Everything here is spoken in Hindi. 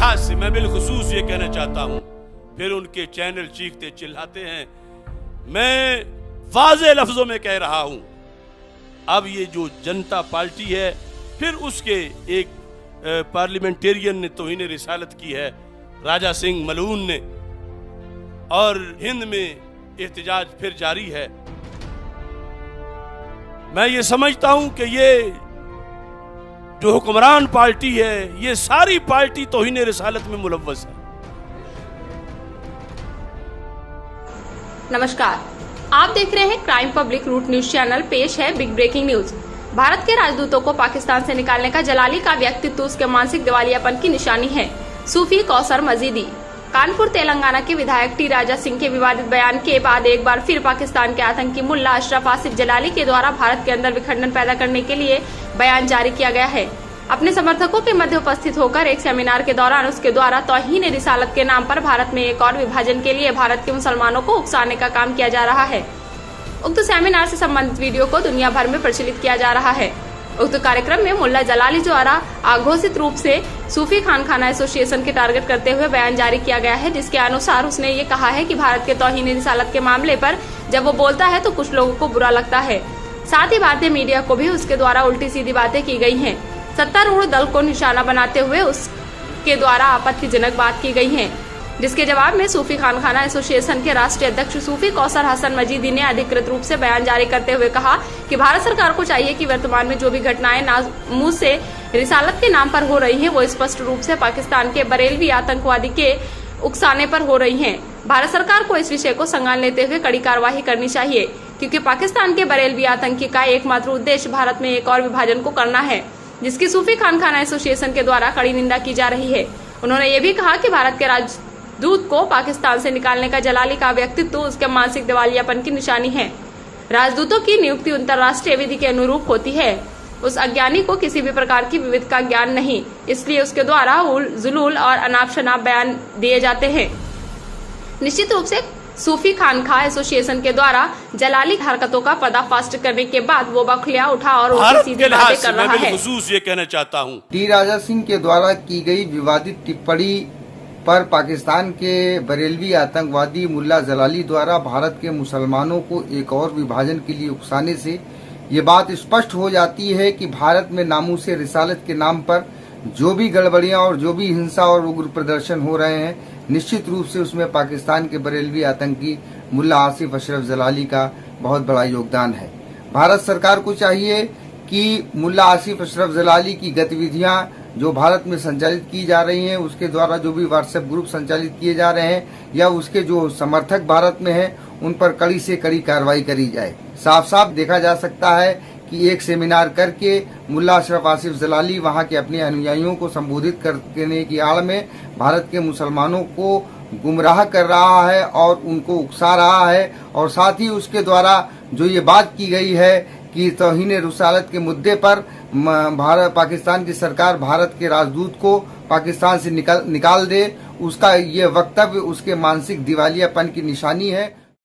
लिहाज से मैं बिलखुसूस ये कहना चाहता हूं, फिर उनके चैनल चीखते चिल्लाते हैं, मैं वाज़े लफ्जों में कह रहा हूं, अब ये जो जनता पार्टी है, फिर उसके एक पार्लियामेंटेरियन ने तौहीन रिसालत की है, राजा सिंह मलून ने, और हिंद में एहतजाज फिर जारी है। मैं ये समझता हूं कि ये जो हुक्मरान पार्टी है, ये सारी पार्टी तौहीन रिसालत में मुलव्वस है। नमस्कार, आप देख रहे हैं crime public route news channel. पेश है बिग ब्रेकिंग न्यूज। भारत के राजदूतों को पाकिस्तान से निकालने का जलाली का व्यक्तित्व उसके मानसिक दिवालियापन की निशानी है। सूफी कौसर मजीदी। कानपुर तेलंगाना के विधायक टी राजा सिंह के विवादित बयान के बाद एक बार फिर पाकिस्तान के आतंकी मुल्ला अशरफ आसिफ जलाली के द्वारा भारत के अंदर विखंडन पैदा करने के लिए बयान जारी किया गया है। अपने समर्थकों के मध्य उपस्थित होकर एक सेमिनार के दौरान उसके द्वारा तौहीन रिसालत के नाम पर भारत में एक और विभाजन के लिए भारत के मुसलमानों को उकसाने का काम किया जा रहा है। उक्त सेमिनार से संबंधित वीडियो को दुनिया भर में प्रचलित किया जा रहा है। उक्त कार्यक्रम में मुल्ला जलाली द्वारा अघोषित रूप से सूफी खानखाना एसोसिएशन के टारगेट करते हुए बयान जारी किया गया है, जिसके अनुसार उसने ये कहा है कि भारत के तौहीन रिसालत के मामले पर जब वो बोलता है तो कुछ लोगों को बुरा लगता है। साथ ही भारतीय मीडिया को भी उसके द्वारा उल्टी सीधी बातें की गई हैं। सत्तारूढ़ दल को निशाना बनाते हुए उसके द्वारा आपत्तिजनक बात की गई है, जिसके जवाब में सूफी खानखाना एसोसिएशन के राष्ट्रीय अध्यक्ष सूफी कौसर हसन मजीदी ने अधिकृत रूप से बयान जारी करते हुए कहा कि भारत सरकार को चाहिए कि वर्तमान में जो भी घटनाएं नामुह से रिसालत के नाम पर हो रही हैं, वो स्पष्ट रूप से पाकिस्तान के बरेलवी आतंकवादी के उकसाने पर हो रही हैं। भारत सरकार को इस विषय को संज्ञान लेते हुए कड़ी कार्रवाई करनी चाहिए, क्योंकि पाकिस्तान के बरेलवी आतंकी का एकमात्र उद्देश्य भारत में एक और विभाजन को करना है, जिसकी सूफी खानखाना एसोसिएशन के द्वारा कड़ी निंदा की जा रही है। उन्होंने ये भी कहा कि भारत के राजदूत को पाकिस्तान से निकालने का जलाली का व्यक्तित्व उसके मानसिक दिवालियापन की निशानी है। राजदूतों की नियुक्ति अंतर्राष्ट्रीय विधि के अनुरूप होती है। उस अज्ञानी को किसी भी प्रकार की विविध का ज्ञान नहीं, इसलिए उसके द्वारा जुलूल और अनाप शनाप बयान दिए जाते हैं। निश्चित रूप से सूफी खानखा एसोसिएशन के द्वारा जलाली हरकतों का पर्दाफाश करने के बाद वो बखलिया उठा और उल्टी सीधी बातें कर रहा है। ये कहना चाहता हूँ, टी राजा सिंह के द्वारा की गई विवादित टिप्पणी पर पाकिस्तान के बरेलवी आतंकवादी मुल्ला जलाली द्वारा भारत के मुसलमानों को एक और विभाजन के लिए उकसाने से ये बात स्पष्ट हो जाती है कि भारत में नामूस रिसालत के नाम पर जो भी गड़बड़ियां और जो भी हिंसा और उग्र प्रदर्शन हो रहे हैं, निश्चित रूप से उसमें पाकिस्तान के बरेलवी आतंकी मुल्ला आसिफ अशरफ जलाली का बहुत बड़ा योगदान है। भारत सरकार को चाहिए कि मुल्ला आसिफ अशरफ जलाली की गतिविधियां जो भारत में संचालित की जा रही हैं, उसके द्वारा जो भी व्हाट्सएप ग्रुप संचालित किए जा रहे हैं या उसके जो समर्थक भारत में हैं, उन पर कड़ी से कड़ी कार्रवाई करी जाए। साफ साफ देखा जा सकता है कि एक सेमिनार करके मुल्ला अशरफ आसिफ जलाली वहां के अपने अनुयायियों को संबोधित करने की आड़ में भारत के मुसलमानों को गुमराह कर रहा है और उनको उकसा रहा है। और साथ ही उसके द्वारा जो ये बात की गई है कि तौहीन रिसालत के मुद्दे पर पाकिस्तान की सरकार भारत के राजदूत को पाकिस्तान से निकाल दे, उसका ये वक्तव्य उसके मानसिक दिवालियापन की निशानी है।